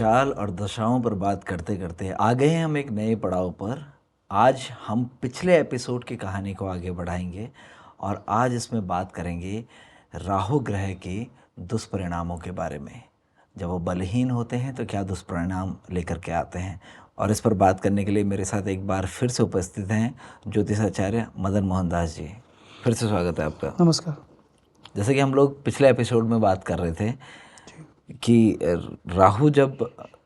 चाल और दशाओं पर बात करते करते आ गए हैं हम एक नए पड़ाव पर। आज हम पिछले एपिसोड की कहानी को आगे बढ़ाएंगे और आज इसमें बात करेंगे राहु ग्रह के दुष्परिणामों के बारे में। जब वो बलहीन होते हैं तो क्या दुष्परिणाम लेकर के आते हैं, और इस पर बात करने के लिए मेरे साथ एक बार फिर से उपस्थित हैं ज्योतिषाचार्य मदन मोहन दास जी। फिर से स्वागत है आपका। नमस्कार। जैसे कि हम लोग पिछले एपिसोड में बात कर रहे थे कि राहु जब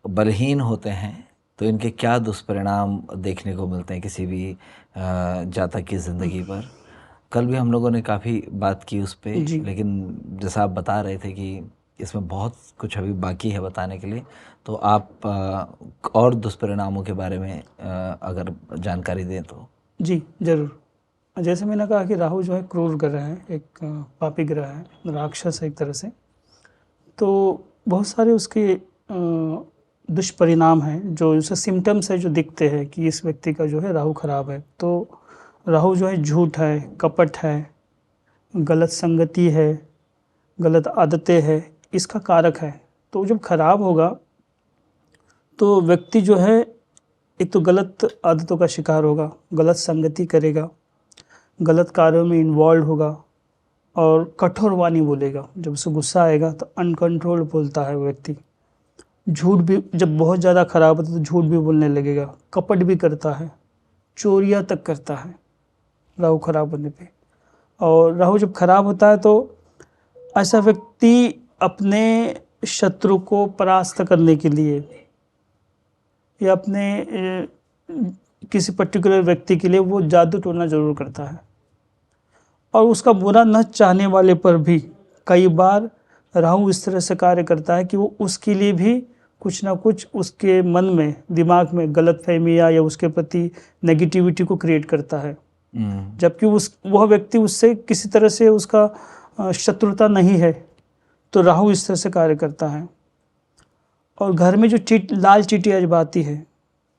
बलहीन होते हैं तो इनके क्या दुष्परिणाम देखने को मिलते हैं किसी भी जातक की ज़िंदगी पर। कल भी हम लोगों ने काफ़ी बात की उस पर, लेकिन जैसा आप बता रहे थे कि इसमें बहुत कुछ अभी बाकी है बताने के लिए, तो आप और दुष्परिणामों के बारे में अगर जानकारी दें तो। जी ज़रूर। जैसे मैंने कहा कि राहु जो है क्रूर ग्रह है, एक पापी ग्रह है, राक्षस है एक तरह से। तो बहुत सारे उसके दुष्परिणाम हैं, जो उसे सिम्टम्स है जो दिखते हैं कि इस व्यक्ति का जो है राहु खराब है। तो राहु जो है झूठ है, कपट है, गलत संगति है, गलत आदतें है, इसका कारक है। तो जब खराब होगा तो व्यक्ति जो है एक तो गलत आदतों का शिकार होगा, गलत संगति करेगा, गलत कार्यों में इन्वॉल्व होगा और कठोर वाणी बोलेगा। जब उसे गुस्सा आएगा तो अनकंट्रोल बोलता है व्यक्ति। झूठ भी जब बहुत ज़्यादा खराब होता है तो झूठ भी बोलने लगेगा, कपट भी करता है, चोरियां तक करता है राहु खराब होने पे। और राहु जब खराब होता है तो ऐसा व्यक्ति अपने शत्रु को परास्त करने के लिए या अपने किसी पर्टिकुलर व्यक्ति के लिए वो जादू टोना जरूर करता है। और उसका बुरा न चाहने वाले पर भी कई बार राहु इस तरह से कार्य करता है कि वो उसके लिए भी कुछ ना कुछ उसके मन में, दिमाग में गलतफहमियां या उसके प्रति नेगेटिविटी को क्रिएट करता है। जबकि वह व्यक्ति उससे किसी तरह से उसका शत्रुता नहीं है, तो राहु इस तरह से कार्य करता है। और घर में जो लाल चींटियां जब आती है,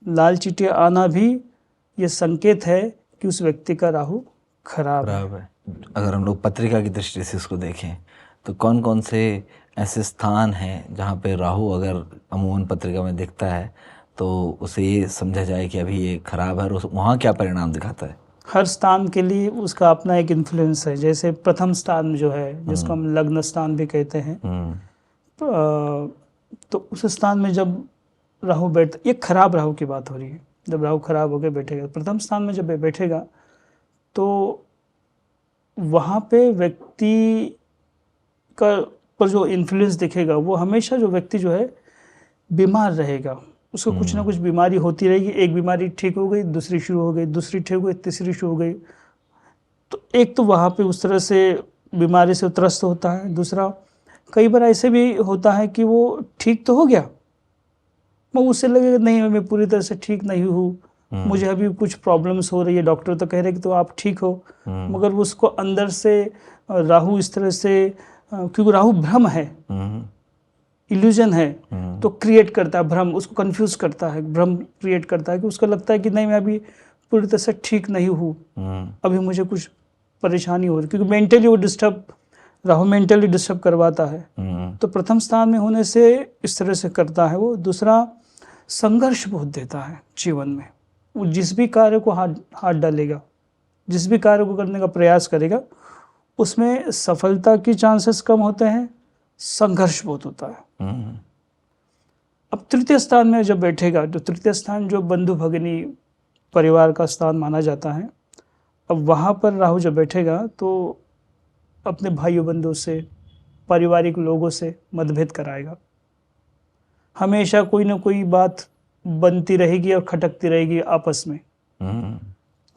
लाल चींटियां आना भी ये संकेत है कि उस व्यक्ति का राहु खराब है। अगर हम लोग पत्रिका की दृष्टि से इसको देखें तो कौन कौन से ऐसे स्थान हैं जहाँ पे राहु अगर अमूमन पत्रिका में दिखता है तो उसे ये समझा जाए कि अभी ये खराब है, और वहाँ क्या परिणाम दिखाता है? हर स्थान के लिए उसका अपना एक इन्फ्लुएंस है। जैसे प्रथम स्थान जो है, जिसको हम लग्न स्थान भी कहते हैं, तो उस स्थान में जब राहु बैठ, ये खराब राहु की बात हो रही है, जब राहु खराब होकर बैठेगा प्रथम स्थान में, जब बैठेगा तो वहाँ पे व्यक्ति का पर जो इन्फ्लुएंस दिखेगा वो हमेशा जो व्यक्ति जो है बीमार रहेगा। उसको कुछ ना कुछ बीमारी होती रहेगी। एक बीमारी ठीक हो गई, दूसरी शुरू हो गई, दूसरी ठीक हो गई, तीसरी शुरू हो गई। तो एक तो वहाँ पे उस तरह से बीमारी से त्रस्त होता है। दूसरा, कई बार ऐसे भी होता है कि वो ठीक तो हो गया, मैं उससे लगेगा नहीं मैं पूरी तरह से ठीक नहीं हूँ, मुझे अभी कुछ प्रॉब्लम्स हो रही है, डॉक्टर तो कह रहे हैं कि तो आप ठीक हो, मगर उसको अंदर से राहु इस तरह से, क्योंकि राहु भ्रम है, इल्यूजन है, तो क्रिएट करता है भ्रम, उसको कंफ्यूज करता है, भ्रम क्रिएट करता है कि उसको लगता है कि नहीं मैं अभी पूरी तरह से ठीक नहीं हूँ, अभी मुझे कुछ परेशानी हो रही, क्योंकि मेंटली वो डिस्टर्ब, राहु मेंटली डिस्टर्ब करवाता है। तो प्रथम स्थान में होने से इस तरह से करता है वो। दूसरा, संघर्ष बहुत देता है जीवन में। वो जिस भी कार्य को हाथ डालेगा, जिस भी कार्य को करने का प्रयास करेगा, उसमें सफलता की चांसेस कम होते हैं, संघर्ष बहुत होता है। अब तृतीय स्थान में जब बैठेगा, तो तृतीय स्थान जो बंधु भगिनी परिवार का स्थान माना जाता है, अब वहाँ पर राहु जब बैठेगा तो अपने भाइयों बंधुओं से, पारिवारिक लोगों से मतभेद कराएगा। हमेशा कोई ना कोई बात बनती रहेगी और खटकती रहेगी आपस में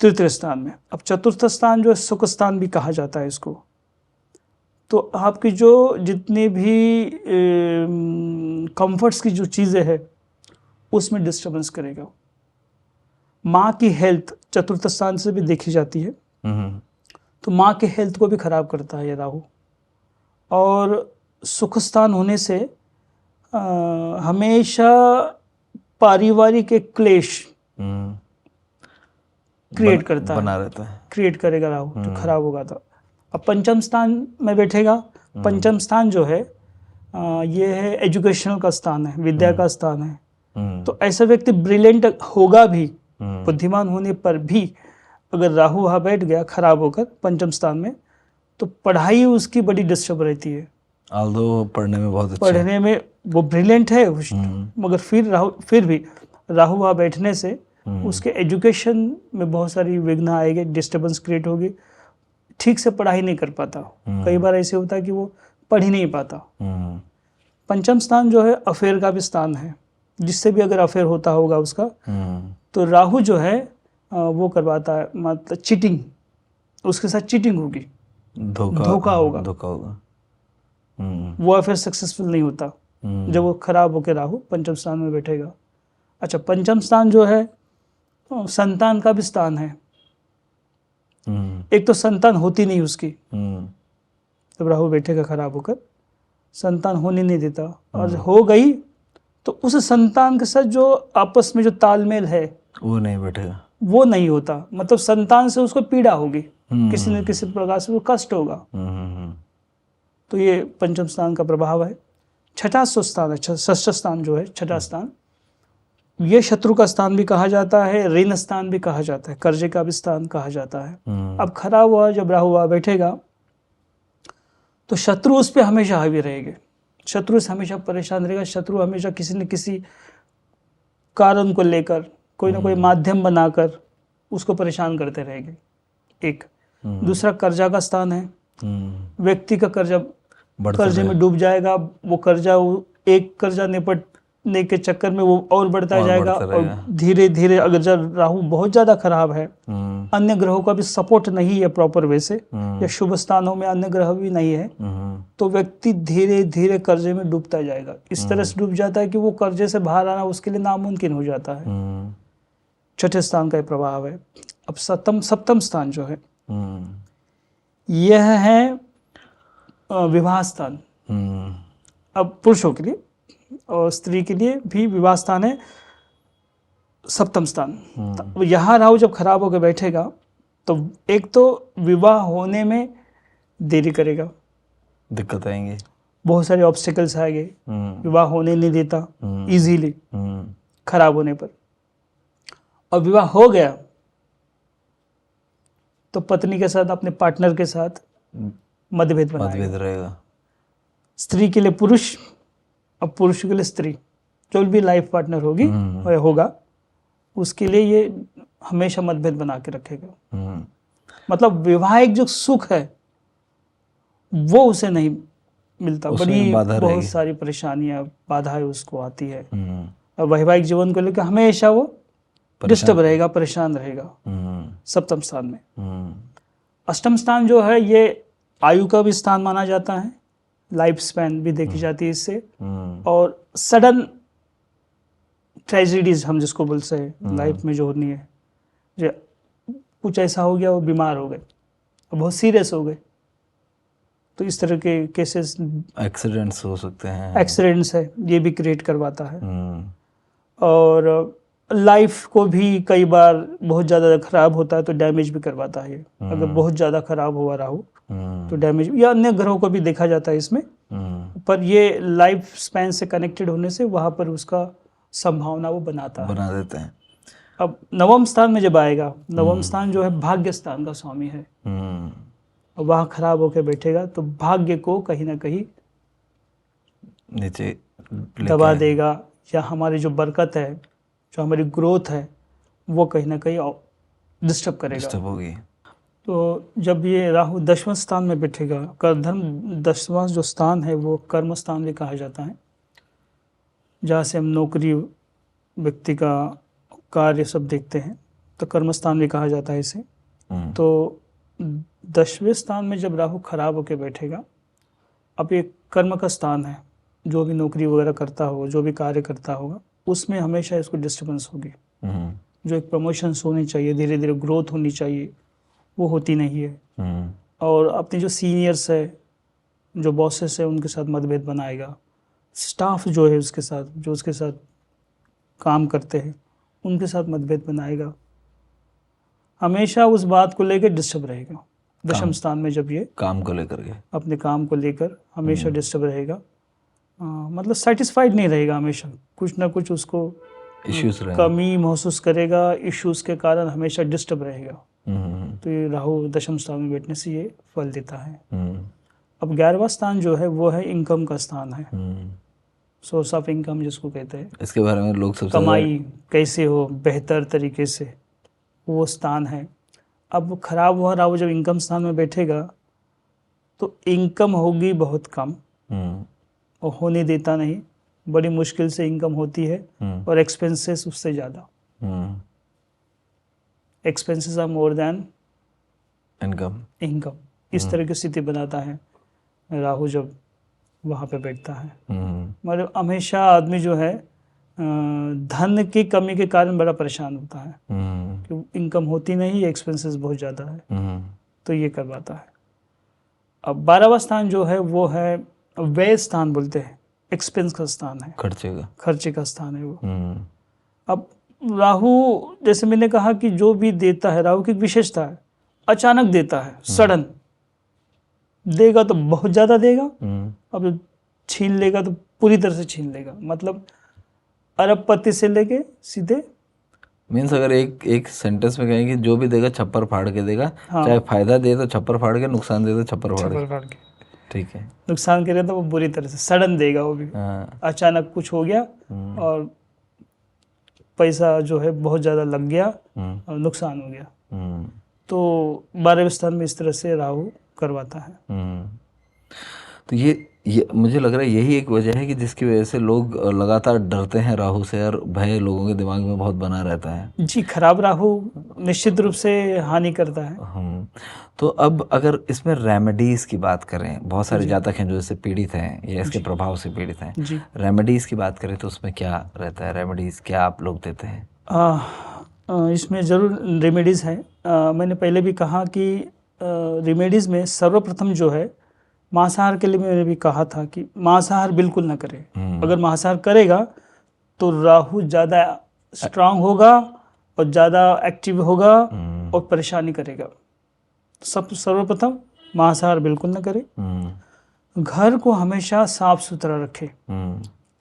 तृतीय स्थान में। अब चतुर्थ स्थान जो सुख स्थान भी कहा जाता है इसको, तो आपकी जो जितनी भी कंफर्ट्स की जो चीज़ें हैं उसमें डिस्टर्बेंस करेगा। माँ की हेल्थ चतुर्थ स्थान से भी देखी जाती है, तो माँ के हेल्थ को भी खराब करता है ये राहु। और सुख स्थान होने से हमेशा पारिवारिक एक क्लेश क्रिएट करता बना है, रहता है, क्रिएट करेगा राहु जो खराब होगा। तो अब पंचम स्थान में बैठेगा। पंचम स्थान जो है ये है एजुकेशनल का स्थान है, विद्या का स्थान है। तो तो ऐसा व्यक्ति ब्रिलियंट होगा भी, बुद्धिमान होने पर भी अगर राहु वहाँ बैठ गया खराब होकर पंचम स्थान में, तो पढ़ाई उसकी बड़ी डिस्टर्ब रहती है। ऑल्दो पढ़ने में बहुत अच्छा है। पढ़ने में वो ब्रिलियंट है, मगर फिर भी राहु वहाँ बैठने से उसके एजुकेशन में बहुत सारी विघ्न आएगी, डिस्टर्बेंस क्रिएट होगी, ठीक से पढ़ाई नहीं कर पाता। कई बार ऐसे होता है कि वो पढ़ ही नहीं पाता। पंचम स्थान जो है अफेयर का भी स्थान है, जिससे भी अगर अफेयर होता होगा उसका, तो राहु जो है वो करवाता है, मतलब चीटिंग, उसके साथ चीटिंग होगी, धोखा होगा, वो अफेयर सक्सेसफुल नहीं होता जब वो खराब होकर राहु पंचम स्थान में बैठेगा। अच्छा, पंचम स्थान जो है संतान का भी स्थान है। एक तो संतान होती नहीं उसकी, जब राहु बैठेगा खराब होकर संतान होने नहीं देता, और हो गई तो उस संतान के साथ जो आपस में जो तालमेल है वो नहीं बैठेगा, वो नहीं होता। मतलब संतान से उसको पीड़ा होगी, किसी न किसी प्रकार से वो कष्ट होगा। तो ये पंचम स्थान का प्रभाव है। छठा स्थान है, षष्ठ स्थान जो है, छठा स्थान, ये शत्रु का स्थान भी कहा जाता है, ऋण स्थान भी कहा जाता है, कर्जे का भी स्थान कहा जाता है। अब खराब हुआ जब राहु हुआ बैठेगा तो शत्रु उस पर हमेशा हावी रहेंगे, शत्रु से हमेशा परेशान रहेगा, शत्रु हमेशा किसी न किसी कारण को लेकर कोई ना कोई माध्यम बनाकर उसको परेशान करते रहेंगे। एक दूसरा कर्जा का स्थान है, व्यक्ति का कर्जा कर्जे में डूब जाएगा, वो कर्जा, एक कर्जा निपटने के चक्कर में वो और बढ़ता जाएगा, और धीरे धीरे अगर जब राहु बहुत ज्यादा खराब है, अन्य ग्रहों का भी सपोर्ट नहीं है प्रॉपर वे से, या शुभ स्थानों में अन्य ग्रह भी नहीं है, तो व्यक्ति धीरे धीरे कर्जे में डूबता जाएगा। इस तरह से डूब जाता है कि वो कर्जे से बाहर आना उसके लिए नामुमकिन हो जाता है। छठे स्थान का प्रभाव है। अब सप्तम स्थान जो है यह है विवाह स्थान। अब पुरुषों के लिए और स्त्री के लिए भी विवाह स्थान है सप्तम स्थान। तो यहाँ राहु जब खराब होकर बैठेगा तो एक तो विवाह होने में देरी करेगा, दिक्कत आएंगे, बहुत सारे ऑब्स्टिकल्स आएंगे, विवाह होने नहीं देता इजीली खराब होने पर। और विवाह हो गया तो पत्नी के साथ, अपने पार्टनर के साथ मतभेद रहेगा। स्त्री के लिए पुरुष और पुरुष के लिए स्त्री, जो भी लाइफ पार्टनर होगी होगा, उसके लिए ये हमेशा मतभेद बना के रखेगा। मतलब वैवाहिक जो सुख है वो उसे नहीं मिलता, बड़ी बहुत सारी परेशानियां, बाधाएं उसको आती है, और वैवाहिक जीवन को लेकर हमेशा वो डिस्टर्ब रहेगा, परेशान रहेगा सप्तम स्थान में। अष्टम स्थान जो है ये आयु का भी स्थान माना जाता है, लाइफ स्पैन भी देखी जाती है इससे, और सडन ट्रेजेडीज हम जिसको बोलते हैं लाइफ में जो होनी है, जो कुछ ऐसा हो गया, वो बीमार हो गए, बहुत सीरियस हो गए, तो इस तरह के केसेस, एक्सीडेंट्स हो सकते हैं, एक्सीडेंट्स है ये भी क्रिएट करवाता है। और लाइफ को भी कई बार बहुत ज़्यादा खराब होता है तो डैमेज भी करवाता है। अगर बहुत ज़्यादा खराब हुआ राहु तो डैमेज, या अन्य ग्रहों को भी देखा जाता है इसमें, पर ये लाइफ स्पैन से कनेक्टेड होने से वहाँ पर उसका संभावना वो बना देते हैं। अब नवम स्थान में जब आएगा, नवम स्थान जो है भाग्य स्थान का स्वामी है, वहाँ खराब होकर बैठेगा तो भाग्य को कहीं ना कहीं नीचे दबा देगा, या हमारी जो बरकत है, जो हमारी ग्रोथ है, वो कहीं ना कहीं डिस्टर्ब करेगा, होगी। तो जब ये राहु दशम स्थान में बैठेगा, कर्धर्म दशवां जो स्थान है वो कर्म स्थान भी कहा जाता है, जहाँ से हम नौकरी, व्यक्ति का कार्य सब देखते हैं, तो कर्म स्थान भी कहा जाता है इसे। तो दसवें स्थान में जब राहु खराब होकर बैठेगा, अब ये कर्म का स्थान है, जो भी नौकरी वगैरह करता होगा, जो भी कार्य करता होगा, उसमें हमेशा इसको डिस्टर्बेंस होगी। जो एक प्रमोशंस होनी चाहिए, धीरे धीरे ग्रोथ होनी चाहिए, वो होती नहीं है। और अपने जो सीनियर्स है, जो बॉसेस है, उनके साथ मतभेद बनाएगा। स्टाफ जो है उसके साथ, जो उसके साथ काम करते हैं, उनके साथ मतभेद बनाएगा, हमेशा उस बात को लेकर डिस्टर्ब रहेगा। दशम स्थान में जब ये काम को लेकर के, अपने काम को लेकर हमेशा डिस्टर्ब रहेगा। मतलब सेटिस्फाइड नहीं रहेगा, हमेशा कुछ ना कुछ उसको इश्यूज रहे। कमी महसूस करेगा, इश्यूज के कारण हमेशा डिस्टर्ब रहेगा। तो ये राहु दशम स्थान में बैठने से ये फल देता है। अब 11वां स्थान जो है वो है इनकम का स्थान है, सोर्स ऑफ इनकम जिसको कहते हैं, इसके बारे में लोग सबसे कमाई कैसे हो बेहतर तरीके से, वो स्थान है। अब खराब हुआ राहु जब इनकम स्थान में बैठेगा तो इनकम होगी बहुत कम और होने देता नहीं, बड़ी मुश्किल से इनकम होती है और एक्सपेंसेस उससे ज़्यादा, expenses are more than income. इस तरह की स्थिति बनाता है राहु जब वहाँ पे बैठता है। मतलब हमेशा आदमी जो है धन की कमी के कारण बड़ा परेशान होता है कि इनकम होती नहीं, एक्सपेंसेस बहुत ज़्यादा है, तो ये करवाता है। अब 12वां स्थान जो है वो है व्यय स्थान बोलते हैं, एक्सपेंस का स्थान है, खर्चे का स्थान है वो। अब राहु जैसे मैंने कहा कि जो भी देता है, राहु की एक विशेषता है, अचानक देता है, सडन देगा तो बहुत ज़्यादा देगा, अब छीन लेगा तो पूरी तरह से छीन लेगा। मतलब अरबपति से लेके सीधे मीन्स अगर एक सेंटेंस में कहें कि जो भी देगा छप्पर फाड़ के देगा। हाँ। चाहे फायदा दे तो छप्पर फाड़ के, नुकसान दे तो छप्पर फाड़ के। ठीक है, नुकसान करेगा तो वो बुरी तरह से सडन देगा वो भी। हाँ। अचानक कुछ हो गया और पैसा जो है बहुत ज़्यादा लग गया और नुकसान हो गया, तो 12वें स्थान में इस तरह से राहु करवाता है। तो ये मुझे लग रहा है यही एक वजह है कि जिसकी वजह से लोग लगातार डरते हैं राहु से, और भय लोगों के दिमाग में बहुत बना रहता है। जी, खराब राहु निश्चित रूप से हानि करता है। तो अब अगर इसमें रेमेडीज की बात करें, बहुत सारे जातक हैं जो इससे पीड़ित हैं या इसके प्रभाव से पीड़ित हैं, रेमेडीज की बात करें तो उसमें क्या रहता है? रेमेडीज क्या आप लोग देते हैं? इसमें ज़रूर रेमेडीज़ है। मैंने पहले भी कहा कि रेमेडीज़ में सर्वप्रथम जो है मांसाहार के लिए मैंने भी कहा था कि मांसाहार बिल्कुल ना करें। अगर मांसाहार करेगा तो राहु ज़्यादा स्ट्रांग होगा और ज़्यादा एक्टिव होगा और परेशानी करेगा। सर्वप्रथम मांसाहार बिल्कुल ना करें। घर को हमेशा साफ सुथरा रखें।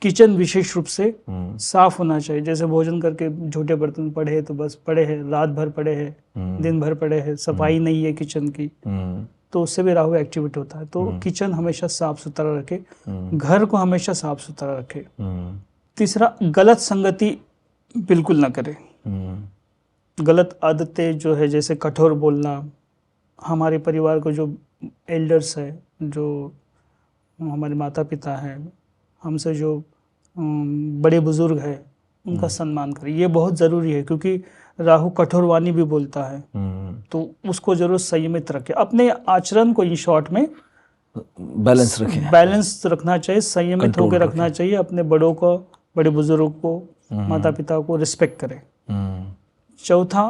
किचन विशेष रूप से साफ होना चाहिए। जैसे भोजन करके झूठे बर्तन पड़े तो बस पड़े हैं, रात भर पड़े हैं, दिन भर पड़े हैं, सफाई नहीं है किचन की, तो उससे भी राहु एक्टिवेट होता है। तो किचन हमेशा साफ सुथरा रखे, घर को हमेशा साफ सुथरा रखे। तीसरा, गलत संगति बिल्कुल ना करे। गलत आदतें जो है, जैसे कठोर बोलना, हमारे परिवार को जो एल्डर्स है, जो हमारे माता पिता हैं, हमसे जो बड़े बुजुर्ग हैं, उनका सम्मान करें। ये बहुत ज़रूरी है क्योंकि राहु कठोर वाणी भी बोलता है, तो उसको जरूर संयमित रखें। अपने आचरण को इन शॉर्ट में बैलेंस रखना चाहिए, संयमित होकर रखना चाहिए। अपने बड़ों को, बड़े बुजुर्गों को, माता पिता को रिस्पेक्ट करें। चौथा,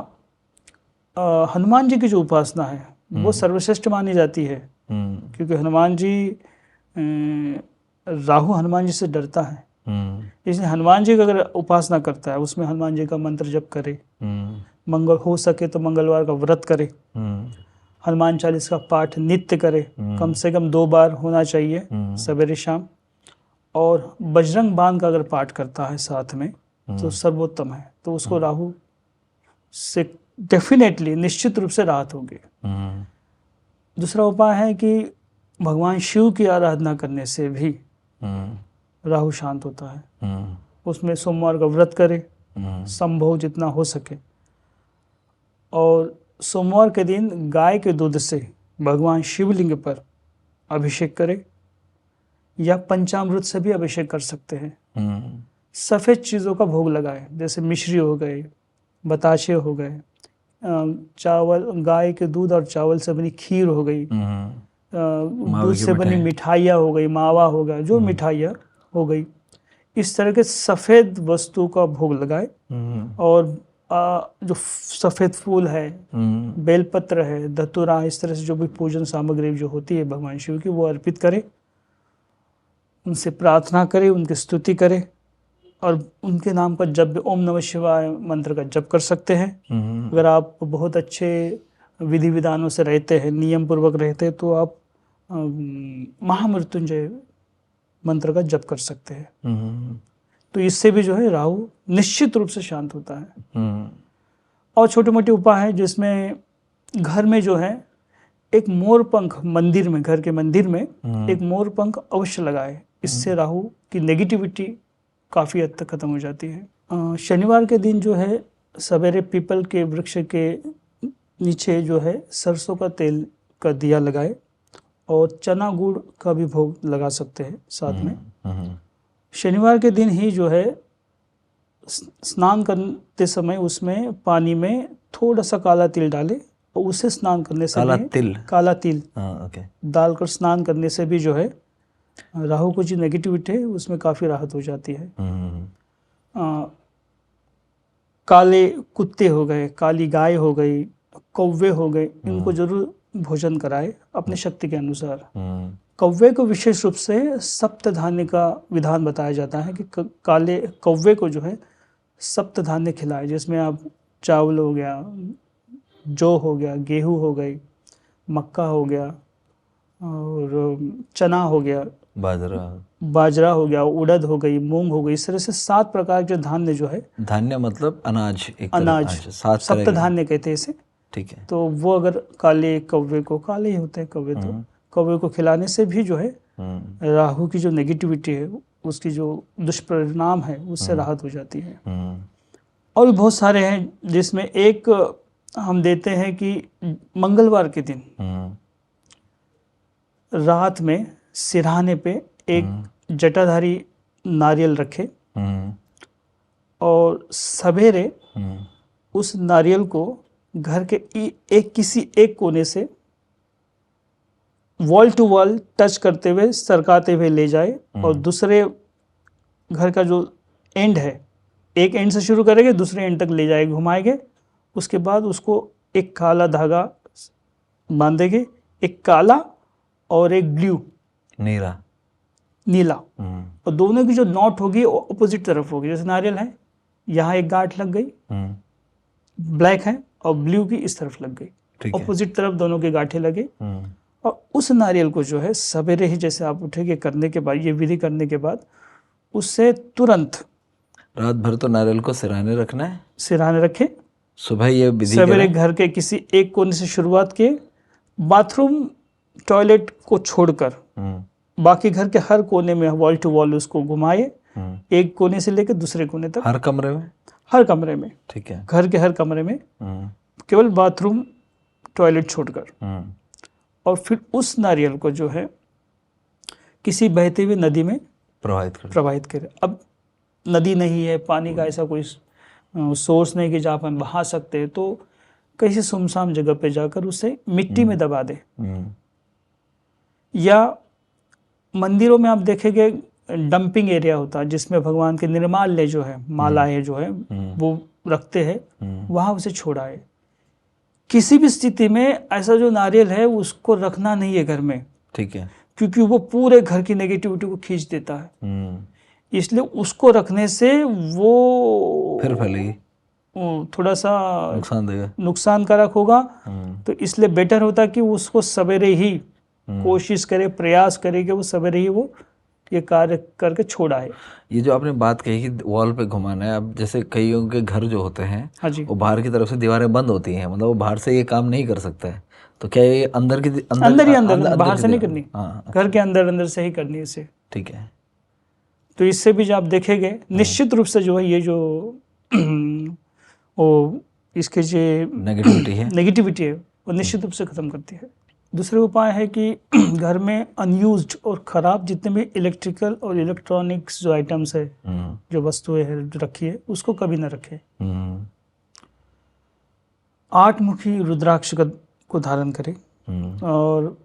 हनुमान जी की जो उपासना है वो सर्वश्रेष्ठ मानी जाती है, क्योंकि हनुमान जी, राहु हनुमान जी से डरता है, इसलिए हनुमान जी का अगर उपासना करता है उसमें हनुमान जी का मंत्र जप करे, मंगल हो सके तो मंगलवार का व्रत करे, हनुमान चालीस का पाठ नित्य करे, कम से कम 2 बार होना चाहिए, सवेरे शाम। और बजरंग बाण का अगर पाठ करता है साथ में तो सर्वोत्तम है। तो उसको राहु से डेफिनेटली निश्चित रूप से राहत होगी। दूसरा उपाय है कि भगवान शिव की आराधना करने से भी राहु शांत होता है। उसमें सोमवार का व्रत करे, संभव जितना हो सके, और सोमवार के दिन गाय के दूध से भगवान शिवलिंग पर अभिषेक करे, या पंचामृत से भी अभिषेक कर सकते हैं। सफ़ेद चीज़ों का भोग लगाए, जैसे मिश्री हो गए, बताशे हो गए, चावल, गाय के दूध और चावल से बनी खीर हो गई, दूध से बनी मिठाइयाँ हो गई, मावा हो गया, जो मिठाइयाँ हो गई, इस तरह के सफ़ेद वस्तु का भोग लगाए। और जो सफ़ेद फूल है, बेलपत्र है, धतूरा, इस तरह से जो भी पूजन सामग्री जो होती है भगवान शिव की, वो अर्पित करे, उनसे प्रार्थना करे, उनकी स्तुति करे, और उनके नाम का जप, ओम नमः शिवाय मंत्र का जप कर सकते हैं। अगर आप बहुत अच्छे विधि विधानों से रहते हैं, नियम पूर्वक रहते हैं, तो आप महामृत्युंजय मंत्र का जप कर सकते हैं। हम्म, तो इससे भी जो है राहु निश्चित रूप से शांत होता है। हम्म, और छोटे मोटे उपाय हैं जिसमें घर में जो है एक मोर पंख मंदिर में, घर के मंदिर में एक मोर पंख अवश्य लगाए। इससे राहु की नेगेटिविटी काफ़ी हद तक खत्म हो जाती है। शनिवार के दिन जो है सवेरे पीपल के वृक्ष के नीचे जो है सरसों का तेल का दिया लगाए और चना गुड़ का भी भोग लगा सकते हैं साथ में। शनिवार के दिन ही जो है स्नान करते समय उसमें पानी में थोड़ा सा काला तिल डालें और उससे स्नान करने से काला भी तिल, काला तिल ओके, डालकर स्नान करने से भी जो है राहु को जो नेगेटिविटी है उसमें काफ़ी राहत हो जाती है। काले कुत्ते हो गए, काली गाय हो गई, कौवे हो गए, इनको जरूर भोजन कराए अपने शक्ति के अनुसार। कौवे को विशेष रूप से सप्त धान्य का विधान बताया जाता है कि काले कौवे को जो है सप्त धान्य खिलाए, जिसमें आप चावल हो गया, जौ हो गया, गेहूं हो गई, मक्का हो गया और चना हो गया, बाजरा हो गया, उड़द हो गई, मूंग हो गई। इस तरह से 7 प्रकार के धान्य जो है, धान्य मतलब अनाज, एक अनाज, सप्त धान्य कहते हैं इसे। ठीक है। तो वो अगर काले कौवे को, काले ही होते हैं कौवे, तो कौवे को खिलाने से भी जो है राहु की जो नेगेटिविटी है, उसकी जो दुष्परिणाम है, उससे राहत हो जाती है। और भी बहुत सारे हैं जिसमें एक हम देते हैं कि मंगलवार के दिन रात में सिरहाने पे एक जटाधारी नारियल रखे और सवेरे उस नारियल को घर के किसी एक कोने से वॉल टू वॉल टच करते हुए, सरकाते हुए ले जाए और दूसरे घर का जो एंड है, एक एंड से शुरू करेंगे दूसरे एंड तक ले जाएंगे, घुमाएंगे। उसके बाद उसको एक काला धागा बांधेंगे, एक काला और एक ब्लू, नीला, और दोनों की जो नॉट होगी वो अपोजिट तरफ होगी। जैसे नारियल है, यहाँ एक गांठ लग गई, ब्लैक है, और ब्लू की इस तरफ लग गई, अपोजिट तरफ दोनों के गांठें लगे। और उस नारियल को जो है सवेरे ही, जैसे आप उठेंगे करने के बाद, ये विधि करने के बाद, उससे तुरंत रात भर तो नारियल को सिरहाने रखना है, सिरहाने रखें, सुबह ये विधि सवेरे घर के किसी एक कोने से शुरुआत किए, बाथरूम टॉयलेट को छोड़कर बाकी घर के हर कोने में वॉल टू वॉल उसको घुमाए, एक कोने से लेकर दूसरे कोने तक, हर कमरे में, हर कमरे में, ठीक है, घर के हर कमरे में, केवल बाथरूम टॉयलेट छोड़कर। और फिर उस नारियल को जो है किसी बहती हुई नदी में प्रवाहित करें। अब नदी नहीं है, पानी का ऐसा कोई सोर्स नहीं कि जहाँ पर बहा सकते हैं, तो कहीं सुनसान जगह पे जाकर उसे मिट्टी में दबा दे। या मंदिरों में आप देखेंगे डंपिंग एरिया होता है जिसमें भगवान के निर्माल्य जो है, मालाएं जो है वो रखते हैं, वहां उसे छोड़ाए। किसी भी स्थिति में ऐसा जो नारियल है उसको रखना नहीं है घर में, ठीक है, क्योंकि वो पूरे घर की नेगेटिविटी को खींच देता है। इसलिए उसको रखने से वो फिर फैलेगी, थोड़ा सा नुकसान देगा, नुकसानकारक होगा। तो इसलिए बेटर होता कि उसको सवेरे ही कोशिश करे, प्रयास करे कि वो सवेरे ही वो ये कार्य करके छोड़ा है। ये जो आपने बात कही कि वॉल पे घुमाना है, अब जैसे कईयों के घर जो होते हैं, हाँ जी, वो बाहर की तरफ से दीवारें बंद होती हैं, मतलब वो बाहर से ये काम नहीं कर सकता है, तो क्या ये अंदर बाहर से नहीं करनी, घर के अंदर से ही करनी है इसे, ठीक है। तो इससे भी जो आप देखेंगे निश्चित रूप से जो है ये जो वो इसके जो नेगेटिविटी है वो निश्चित रूप से खत्म करती है। दूसरे उपाय है कि घर में अनयूज्ड और ख़राब जितने भी इलेक्ट्रिकल और इलेक्ट्रॉनिक्स जो आइटम्स है, जो वस्तुएं है जो रखी है, उसको कभी ना रखें। 8 मुखी रुद्राक्ष को धारण करें और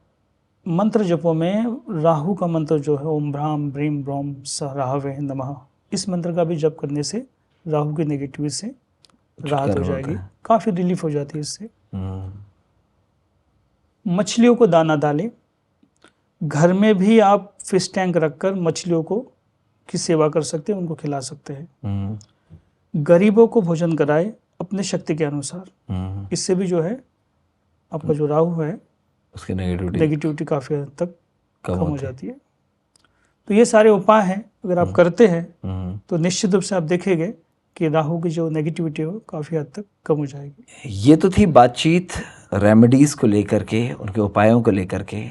मंत्र जपों में राहु का मंत्र जो है ओम भ्राम ब्रीम ब्रोम स राहवे नमः, इस मंत्र का भी जप करने से राहु की नेगेटिविटी से राहत हो जाएगी, काफ़ी रिलीफ हो जाती है इससे। मछलियों को दाना डालें, घर में भी आप फिश टैंक रखकर मछलियों को की सेवा कर सकते हैं, उनको खिला सकते हैं। गरीबों को भोजन कराए अपने शक्ति के अनुसार, इससे भी जो है आपका जो राहु है उसकी नेगेटिविटी काफ़ी हद तक कम हो जाती है। तो ये सारे उपाय हैं, अगर आप करते हैं हम्म। तो निश्चित रूप से आप देखेंगे कि राहु की जो नेगेटिविटी है वो काफ़ी हद तक कम हो जाएगी। ये तो थी बातचीत रेमेडीज़ को लेकर के, उनके उपायों को लेकर के।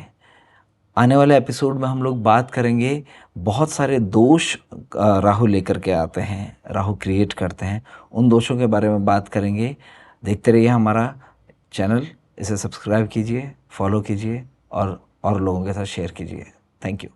आने वाले एपिसोड में हम लोग बात करेंगे, बहुत सारे दोष राहु लेकर के आते हैं, राहु क्रिएट करते हैं, उन दोषों के बारे में बात करेंगे। देखते रहिए हमारा चैनल, इसे सब्सक्राइब कीजिए, फॉलो कीजिए और लोगों के साथ शेयर कीजिए। Thank you.